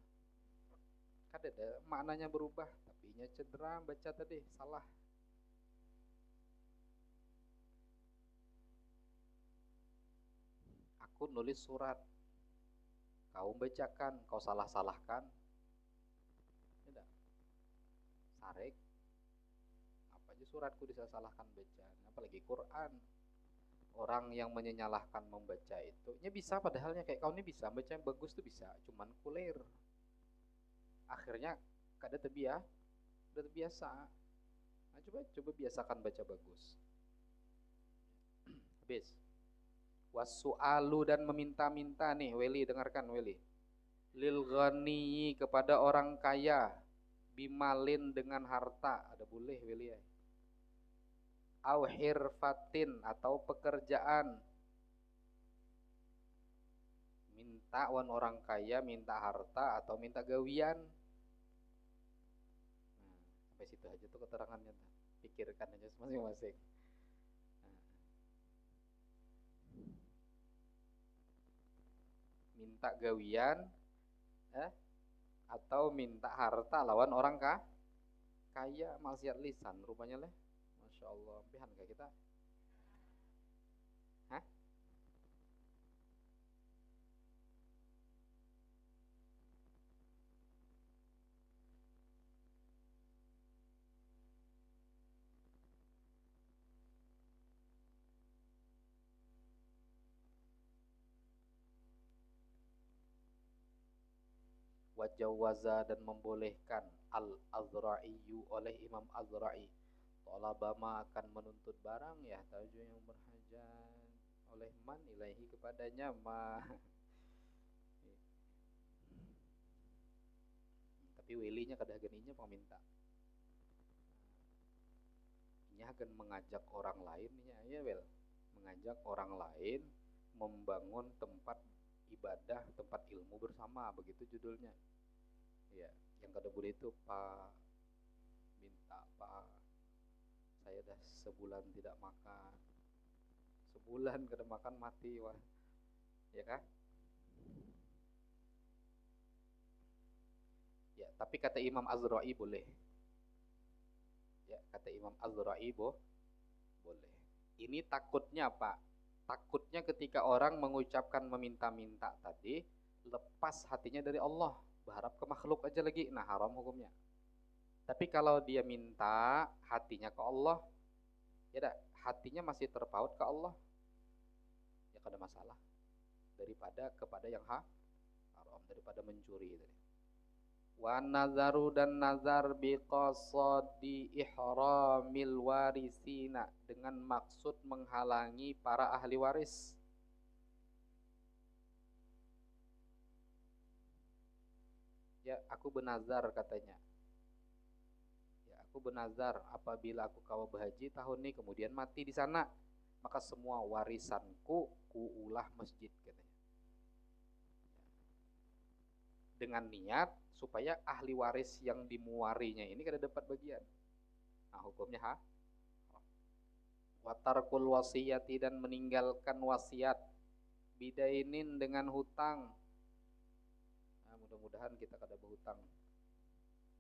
Speaker 1: Kada ada maknanya berubah, tapi nya cedera baca tadi salah. Aku nulis surat, kau bacakan, kau salah-salahkan, tidak. Sarek, apa aja suratku disalah-salahkan bacaan, apalagi Quran. Orang yang menyalahkan membaca itu, nya bisa padahalnya kayak kau ini bisa baca yang bagus tuh bisa, cuman kulir. Akhirnya kada terbiasa. Nah, coba biasakan baca bagus. Habis. Wasu'alu dan meminta-minta nih, Weli dengarkan Weli. Lil ghani kepada orang kaya, bimalin dengan harta, ada boleh Weli ya. Au hirfatin atau pekerjaan. Minta wan orang kaya, minta harta atau minta gawian. Nah, sampai situ aja tuh keterangannya. Pikirkan aja masing-masing. Minta gawian atau minta harta lawan orang kaya, maksiat lisan rupanya leh. Masya Allah, pihan gak kita? Hah? Wajawaza dan membolehkan al-Azra'iyu oleh Imam Azra'i. Tolabama akan menuntut barang ya taju yang berhajat oleh man ilahi kepadanya ma. Tapi welinya kadah geninya peminta. Ini akan mengajak orang lain ya wel, mengajak orang lain membangun tempat ibadah, tempat ilmu bersama, begitu judulnya. Ya, yang kada boleh itu Pak minta Pak, saya dah sebulan tidak makan, sebulan kada makan mati wah, ya kan? Ya, tapi kata Imam Azra'i boleh. Ya, kata Imam Azra'i boleh. Ini takutnya Pak, Takutnya ketika orang mengucapkan meminta-minta tadi, lepas hatinya dari Allah, berharap ke makhluk aja lagi, nah haram hukumnya. Tapi kalau dia minta hatinya ke Allah, ya dah, hatinya masih terpaut ke Allah, ya kada masalah. Daripada kepada yang haram, daripada mencuri tadi. Wa nazaru dan nazar biqasadi ihramil warisina, dengan maksud menghalangi para ahli waris. Ya, aku benazar katanya. Ya, aku benazar apabila aku kawa berhaji tahun ini kemudian mati di sana, maka semua warisanku kuulah masjid katanya. Dengan niat supaya ahli waris yang dimuarinya ini kada dapat bagian. Nah, hukumnya watarkul wasiyati, dan meninggalkan wasiat, bidainin dengan hutang. Nah, mudah-mudahan kita kada berhutang,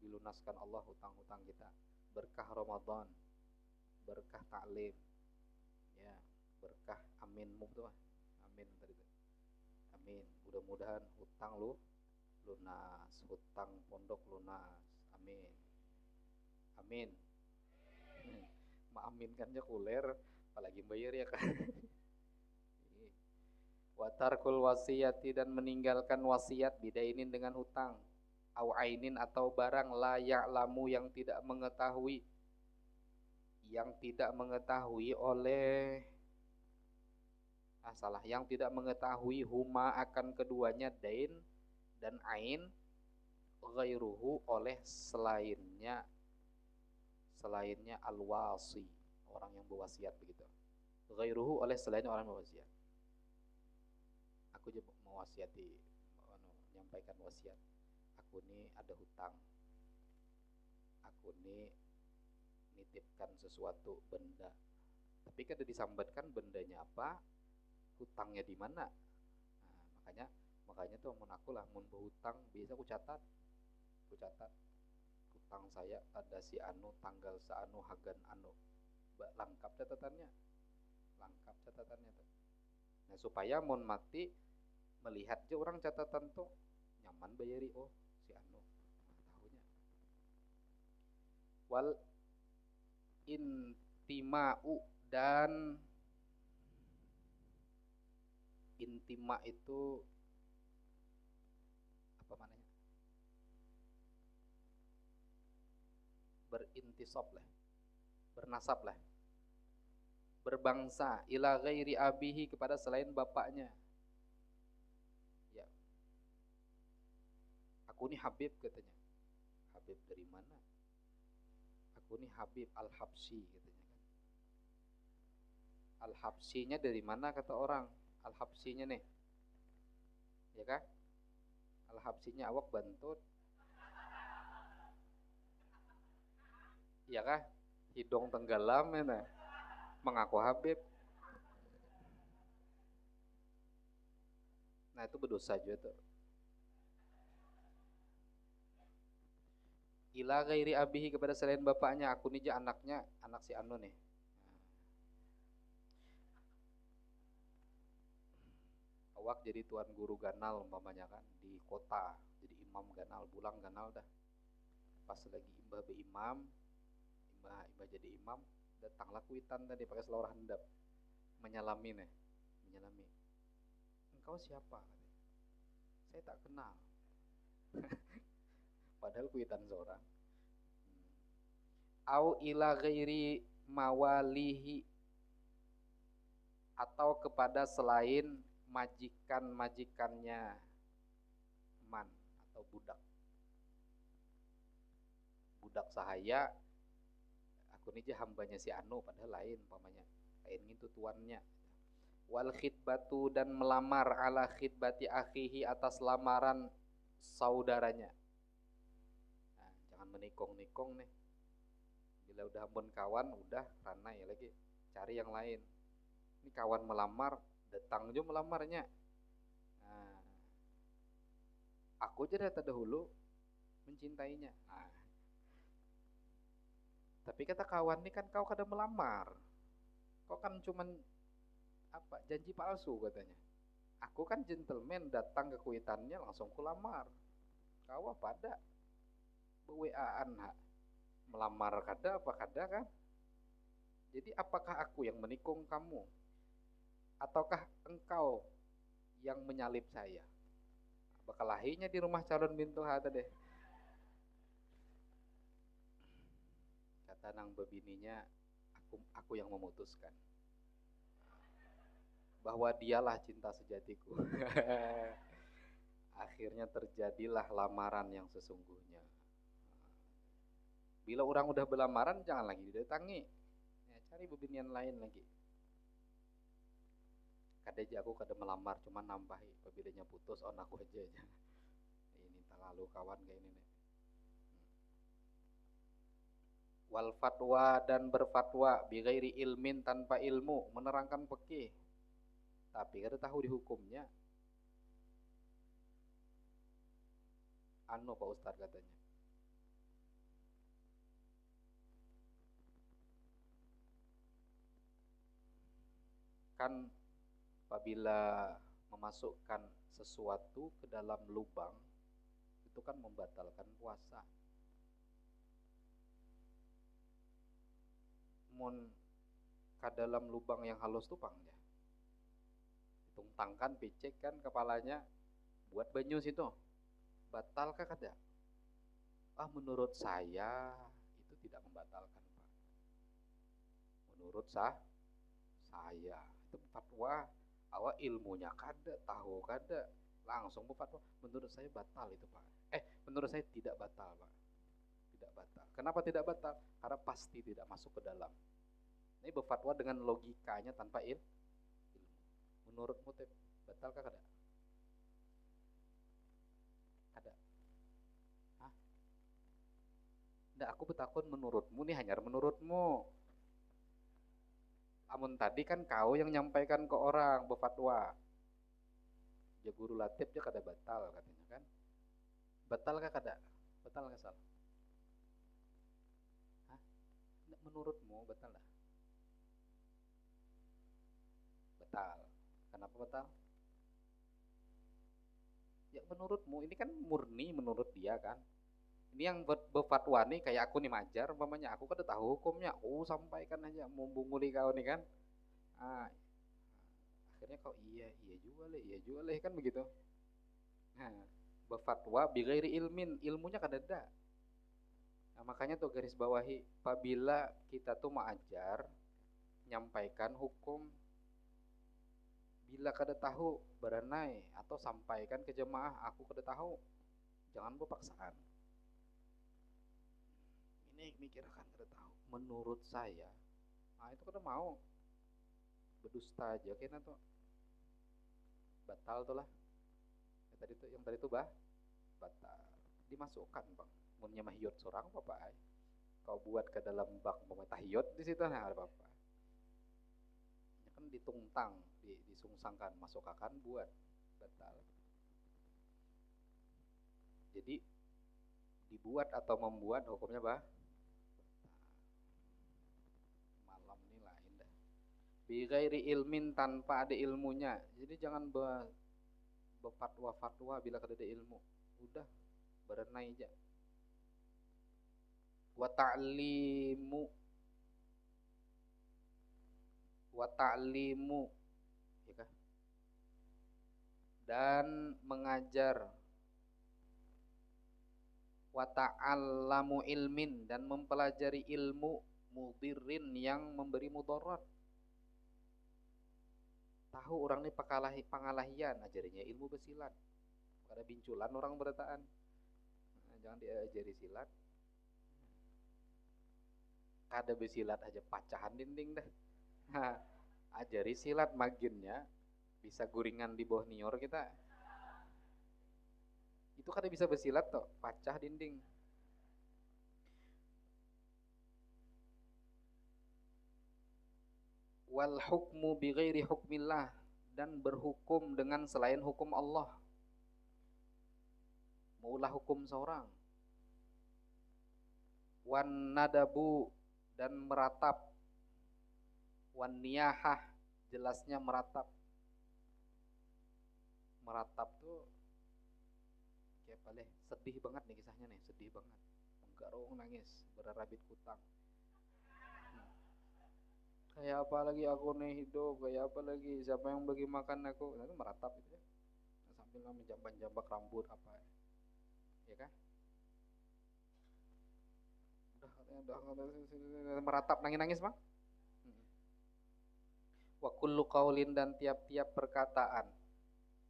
Speaker 1: dilunaskan Allah hutang-hutang kita, berkah Ramadan, berkah taklim, ya, berkah amin tuh, amin tadi tuh. Amin, mudah-mudahan hutang lu lunas, hutang pondok lunas, amin, amin. Mengaminkannya kuler, apalagi bayar ya kan. Watarkul wasiyati, dan meninggalkan wasiat, bidainin dengan hutang, au ainin atau barang, la ya'lamu yang tidak mengetahui, oleh salah, yang tidak mengetahui huma akan keduanya, dain dan ain, ghairuhu oleh selainnya alwasi, orang yang berwasiat begitu. Ghairuhu oleh selain orang yang berwasiat. Aku juga mewasiati, menyampaikan wasiat. Aku ini ada hutang. Aku ini nitipkan sesuatu benda. Tapi kada disambatkan bendanya apa, hutangnya di mana. Nah, makanya tuh mun aku lah mun berhutang biasa aku catat. Hutang saya ada si anu, tanggal seanu, hagan anu. Lengkap catatannya tuh. Nah, supaya mun mati melihat aja orang catatan tuh nyaman bayari, oh si anu, tahunya. Wal intima'u, dan intima itu apa mananya? Berintisab lah, bernasab lah, berbangsa, ila ghairi abihi, kepada selain bapaknya. Ya, aku ini Habib katanya. Habib dari mana? Aku ini Habib Al-Habsyi katanya kan. Al-Habsyinya dari mana kata orang? Al-Habsyinya nih, ya kan? Al-Habsyinya awak bantut, ya kah? Hidung tenggelam ya nah. Mengaku Habib. Nah, itu berdosa juga tuh. Ila ghairi abihi, kepada selain bapaknya. Aku nih aja anaknya, anak si anu nih. Awak jadi tuan guru ganal umpamanya kan di kota, jadi imam ganal, bulang ganal dah. Pas lagi imbah beimam, imbah jadi imam, datanglah kuitan tadi pakai selawar handap, menyalami. Engkau siapa? Saya tak kenal. Padahal kuitan seorang. Au ila ghairi mawalihi, atau kepada selain majikannya, man atau budak sahaya. Aku ini aja hambanya si anu, padahal lain umpamanya, lain itu tuannya. Wal khidbatu, dan melamar, ala khidbati akhihi, atas lamaran saudaranya. Nah, jangan menikung nih. Bila udah ampun kawan, udah ranai lagi, cari yang lain. Ini kawan melamar, datang juga melamarnya. Nah, aku aja dahulu mencintainya. Nah, tapi kata kawan ini kan kau kada melamar, kau kan cuman apa janji palsu katanya. Aku kan gentleman, datang ke kuitannya langsung kulamar. Kau apa ada WA-an melamar kada apa kada kan? Jadi apakah aku yang menikung kamu ataukah engkau yang menyalip saya? Bakalahinya di rumah calon bintu hata deh. Kata nang bebininya, aku yang memutuskan bahwa dialah cinta sejatiku. Akhirnya terjadilah lamaran yang sesungguhnya. Bila orang udah berlamaran jangan lagi didatangi. Ya, cari bebinian lain lagi. Kada aku kada melamar cuma nambahi apabila putus on aku aja. Ini terlalu kawan kayak ini nih. Wal fatwa dan berfatwa bighairi ilmin tanpa ilmu, menerangkan fikih tapi kada tahu di hukumnya. Anu Pak Ustadz katanya. Kan apabila memasukkan sesuatu ke dalam lubang itu kan membatalkan puasa. Mun ke dalam lubang yang halus tuh pangnya. Tungtangkan picek kan kepalanya buat banyu situ. Batal kah kada? Menurut saya itu tidak membatalkan, Pak. Menurut saya itu fatwa awak ilmunya kada, tahu kada, langsung berfatwa menurut saya batal itu, Pak. Menurut saya tidak batal, Pak. Tidak batal. Kenapa tidak batal? Karena pasti tidak masuk ke dalam. Ini berfatwa dengan logikanya tanpa ilmu. Menurutmu batal kah kada? Kada. Hah? Nggak, aku betakun menurutmu nih, hanya menurutmu. Amun tadi kan kau yang nyampaikan ke orang berfatwa. Ya guru latib dia kada batal katanya kan. Batal kah kada? Batal kah salah? Hah? Nggak, menurutmu batal lah? Batal. Kenapa batal? Ya menurutmu, ini kan murni menurut dia kan. Ini yang berfatwa nih kayak aku nih majar umpamanya, aku kan udah tahu hukumnya. Sampaikan aja mumpung kau nih kan. Akhirnya kau iya juga leh kan begitu. Nah, berfatwa bighairi ilmin, ilmunya kan ada. Nah, makanya tuh garis bawahi, apabila kita tuh mengajar, nyampaikan hukum, bila kada tahu beranai atau sampaikan ke jemaah, aku kada tahu, jangan berpaksaan. Ini mikirkan kada tahu. Menurut saya, itu kada mau berdusta aja kayaknya tuh batal tuh lah. Yang tadi tuh batal. Dimasukkan bang. Munnya mahiyot sorang apa kau buat ke dalam bak pematahiyot di situ nah ada apa? Ya kan ditungtang, disungsangkan, masukkan buat batal. Jadi dibuat atau membuat hukumnya malam ini lain dah. Bighairi ilmin, tanpa ada ilmunya. Jadi jangan berfatwa-fatwa bila kada ada ilmu. Udah berenai aja. Wa ta'limu ya kah? Dan mengajar. Wa ta'allamu ilmin, dan mempelajari ilmu mudirin yang memberi mudarat. Tahu orang ini pangalahian, ajarinya ilmu besilat. Kada binculan orang berataan. Jangan diajari silat. Kada besilat aja pacahan dinding dah. Ajari silat maginnya bisa guringan di bawah nior kita. Itu kada bisa besilat toh, pacah dinding. Wal hukmu bighairi hukmillah, dan berhukum dengan selain hukum Allah. Maulah hukum seorang. Wan nadabu, dan meratap. Wan niyahah, jelasnya meratap. Meratap tuh kayak paling sedih banget nih kisahnya nih, sedih banget. Menggarung nangis, berarabit kutang. Kayak apa lagi aku nih hidup, kayak apa lagi, siapa yang bagi makan aku. Nah, itu meratap itu ya. Sambil menjambak-jambak rambut apa ya kan? Udah meratap nangis-nangis bang. Wa kullu qaulin dan tiap-tiap perkataan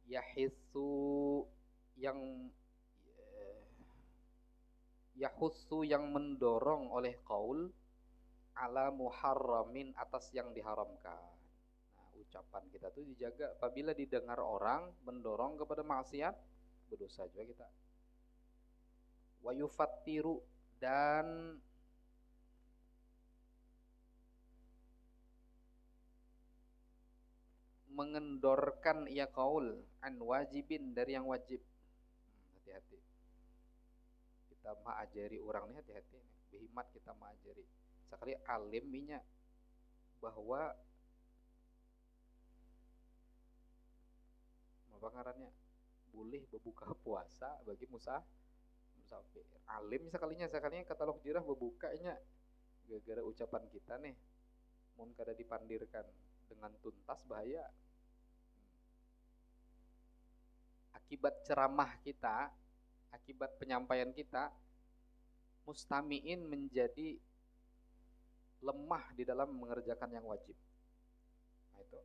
Speaker 1: yahissu yang yahussu yang mendorong oleh qaul ala muharramin atas yang diharamkan. Nah, ucapan kita tuh dijaga apabila didengar orang mendorong kepada maksiat, berdosa juga kita. Wa yufattiru dan mengendorkan ia qaul an wajibin dari yang wajib. Hati-hati. Kita mengajari orang ini hati-hati. Berhimat kita mengajari. Sekali alim minyak bahwa apa ngarannya boleh berbuka puasa bagi musafir. Alim sekalinya katalog jirah berbukanya gara-gara ucapan kita nih. Mun kada dipandirkan dengan tuntas bahaya. Akibat ceramah kita, akibat penyampaian kita, mustamiin menjadi lemah di dalam mengerjakan yang wajib. Nah itu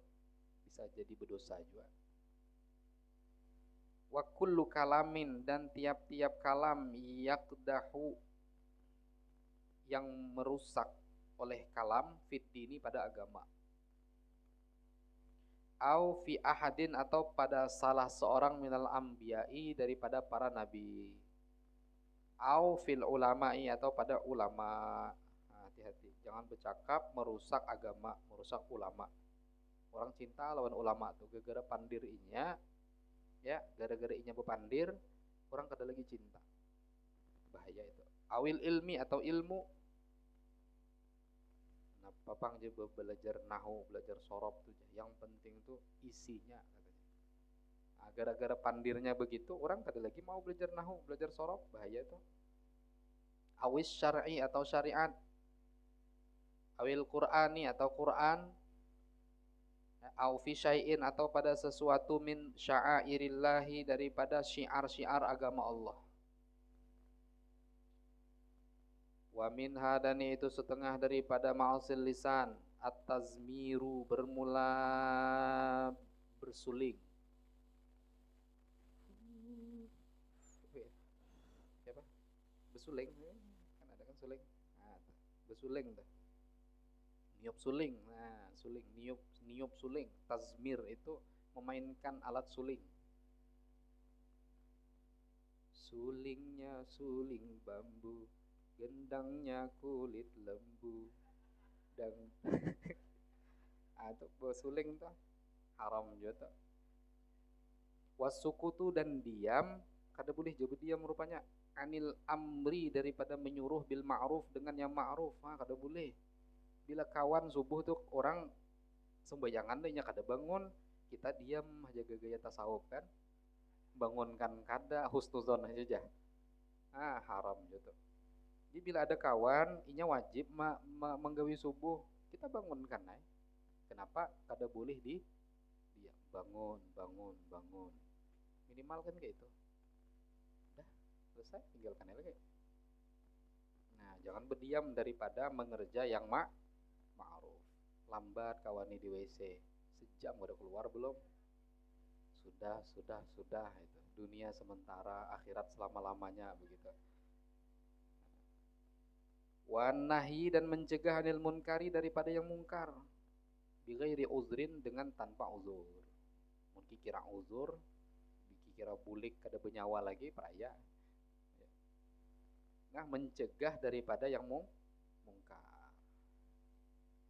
Speaker 1: bisa jadi berdosa juga. Wa kullu kalamin dan tiap-tiap kalam yakdahu yang merusak oleh kalam fit dini pada agama. Au fi ahadin atau pada salah seorang minal anbiya'i daripada para nabi. Au fil ulama'i atau pada ulama. Hati-hati, jangan bercakap merusak agama, merusak ulama. Orang cinta lawan ulama tuh gara-gara pandir inya, ya gara-gara inya berpandir, orang kada lagi cinta. Bahaya itu. Awil ilmi atau ilmu. Nah, papang je belajar nahu, belajar sorob tuh, yang penting tuh isinya katanya. Nah, gara-gara pandirnya begitu, orang kada lagi mau belajar nahu, belajar sorob, bahaya tuh. Awis syar'i atau syariat. Awil Qur'ani atau Qur'an, au fi syai'in atau pada sesuatu min sya'airillahi daripada syiar-syiar agama Allah. Wa minha dan itu setengah daripada ma'asil lisan at-tazmiru bermula bersuling. Siapa? Bersuling. Kan ada kan suling. Nah, bersuling tuh. Niup suling, nah suling, niup suling, tazmir itu memainkan alat suling. Sulingnya suling bambu, gendangnya kulit lembu, dan itu suling tuh haram juga. Wasukutu dan diam, kada boleh jadi diam rupanya. Anil amri daripada menyuruh bil ma'ruf dengan yang ma'ruf, kada boleh. Bila kawan subuh tuh orang sembayangan deh kada bangun, kita diam aja gaya tasawuf kan, bangunkan kada husnuzon aja. Haram gitu. Jadi bila ada kawan inya wajib menggawi subuh, kita bangunkan ay. Kenapa kada boleh di diam, bangun minimal kan kayak itu. Udah selesai, tinggalkan aja kayak. Nah jangan berdiam daripada mengerja yang ma'ruf. Lambat kawani di WC, sejam udah keluar belum? Sudah itu. Dunia sementara, akhirat selama-lamanya begitu. Wanahi dan mencegah anil munkari daripada yang mungkar. Bighairi uzrin dengan tanpa uzur. Mungkin kira uzur, dikira bulik kada bernyawa lagi peraya. Nah mencegah daripada yang mungkar.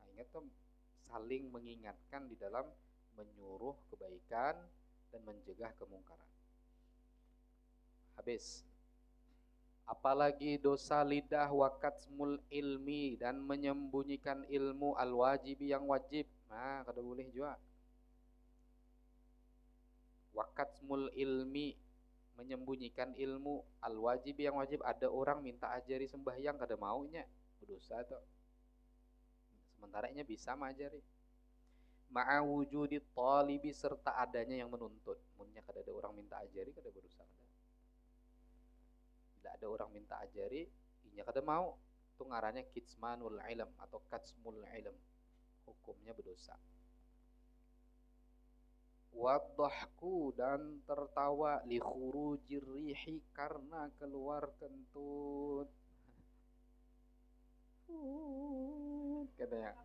Speaker 1: Nah ingat tuh saling mengingatkan di dalam menyuruh kebaikan dan mencegah kemungkaran. Habis. Apalagi dosa lidah wakatsmul ilmi dan menyembunyikan ilmu al-wajibi yang wajib. Nah, kada boleh juga. Wakatsmul ilmi, menyembunyikan ilmu. Al wajib, yang wajib, ada orang minta ajari sembahyang kada maunya, berdosa tuh. Sementara nya bisa mengajari. Ma'a wujudi talibi, serta adanya yang menuntut. Munnya kada ada orang minta ajari kada berdosa kada. Bila ada orang minta ajari, inya kada mau, itu ngarannya kitsmanul ilm atau katsmul ilm. Hukumnya berdosa. Wadhahku, dan tertawa, li khurujir rihi, karena keluar kentut. Katanya.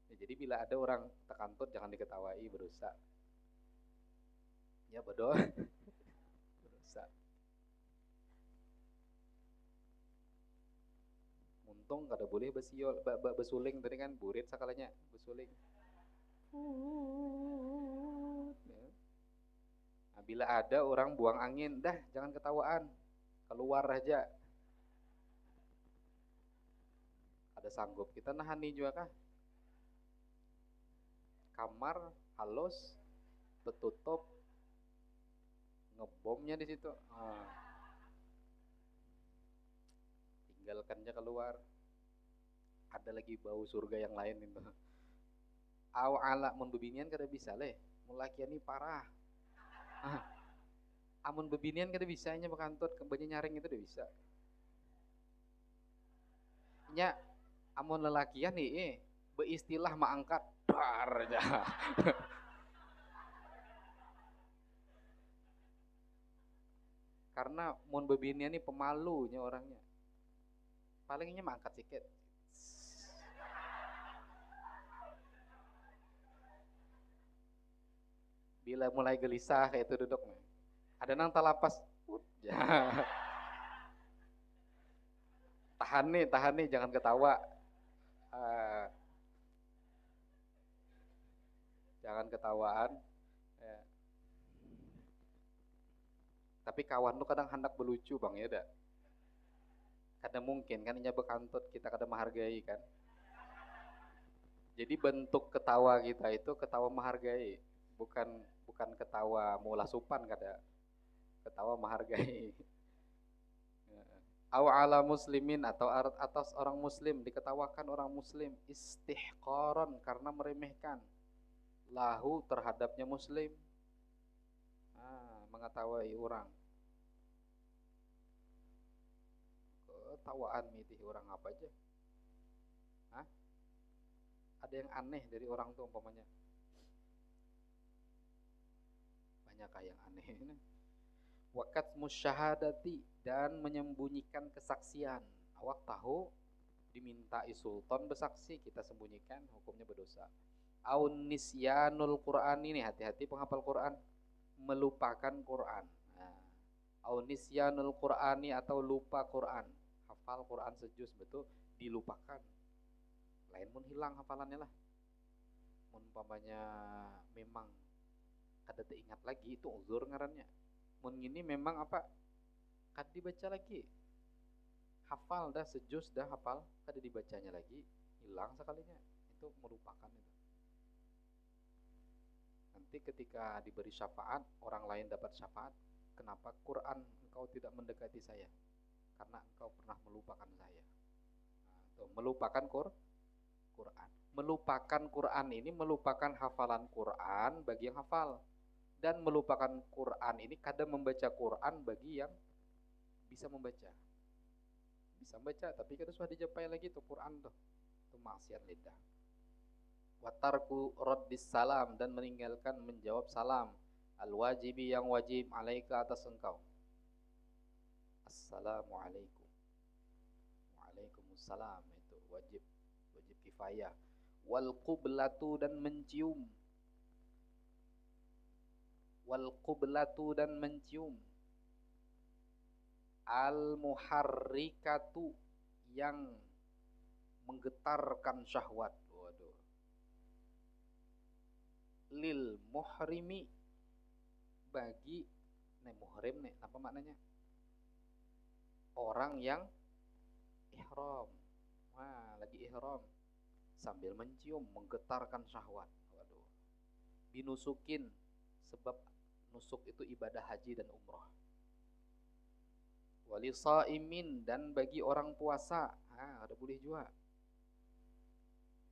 Speaker 1: Ya, jadi bila ada orang terkantut jangan diketawai, berdosa. Ya bodoh. Berdosa. Untung kada boleh besiol, besuling tadi kan burit sakalanya besuling. Ya. Nah, bila ada orang buang angin, dah jangan ketawaan, keluar aja. Ada sanggup kita nahani juga kah? Kamar halus, betutup, ngebomnya di situ. Tinggalkannya keluar. Ada lagi bau surga yang lain itu. Aw ala, mun bebinian kada bisa leh. Mulakian ini parah. Amun bebinian kada bisa nya bekantut, banyak nyaring itu udah bisa. Nya amun lelakian nih, beistilah maangkat dar aja. Karena mun bebinian nih pemalunya orangnya. Palingnya mangkat sikit. Bila mulai gelisah kayak itu duduk nih. Ada nang talapas. Ya. Tahan nih, jangan ketawa. Jangan ketawaan. Ya. Tapi kawan lu kadang hendak belucu bang ya dah. Kadang mungkin kan inya bekantut, kita kadang menghargai kan. Jadi bentuk ketawa kita itu ketawa menghargai, bukan ketawa mula supan kada. Ketawa menghargai. Aw ala muslimin, atau atas orang muslim, diketawakan orang muslim, istihqaran, karena meremehkan, lahu, terhadapnya muslim. Mengetahui orang, ketawaan mitih orang apa aja. Ada yang aneh dari orang tuh umpamanya. Banyakkah yang aneh ini? Wakat musyahadati, dan menyembunyikan kesaksian. Awak tahu dimintai sultan bersaksi, kita sembunyikan, hukumnya berdosa. Aun nisyanul Quran, ini hati-hati penghafal Quran, melupakan Quran. Aun nisyanul Qurani, atau lupa Quran. Hafal Quran sejus betul dilupakan. Lain pun hilang hafalannya lah. Mun umpamanya memang kada teringat lagi, itu uzur ngarannya. Mun ini memang apa? Kada dibaca lagi. Hafal dah sejus dah hafal, kada dibacanya lagi, hilang sekalinya. Itu melupakan itu. Nanti ketika diberi syafaat, orang lain dapat syafaat, kenapa Quran engkau tidak mendekati saya? Karena engkau pernah melupakan saya. Tuh, melupakan Quran. Melupakan Quran ini melupakan hafalan Quran bagi yang hafal. Dan melupakan Quran ini kadang membaca Quran bagi yang bisa membaca. Bisa membaca tapi kada sudah dijapai lagi tuh Quran tuh. Itu maksiat lidah. Watarku raddis salam, dan meninggalkan menjawab salam. Al wajibi, yang wajib, alaika, atas engkau. Assalamualaikum. Waalaikumsalam, itu wajib kifayah. Wal qiblatu, dan mencium. Wal qiblatu, dan mencium. Al muharrikatu, yang menggetarkan syahwat. Waduh. Lil muhrimi, bagi muhrim nih, apa maknanya? Orang yang ihram. Lagi ihram. sambil mencium menggetarkan syahwat. Waduh. Binusukin, sebab nusuk itu ibadah haji dan umroh. Walisaimin, dan bagi orang puasa, ada boleh juga.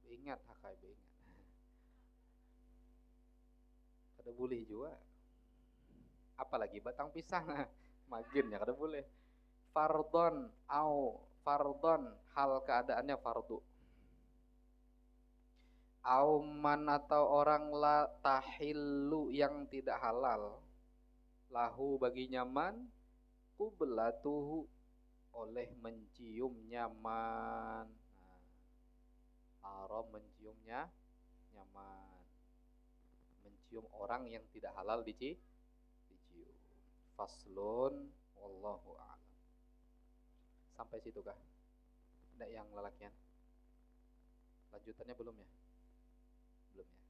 Speaker 1: Ingat hakai ingat. Ada boleh juga. Apalagi batang pisang, magin ya kada boleh. Fardon hal keadaannya fardu. Auman atau orang la tahillu yang tidak halal, lahu bagi nyaman, qublatuhu oleh mencium nyaman. Haram menciumnya nyaman. Mencium orang yang tidak halal dicium. Faslun wallahu a'lam. Sampai situ kah? Ada yang lelakian? Lanjutannya belum ya? Belum ya.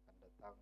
Speaker 1: Akan datang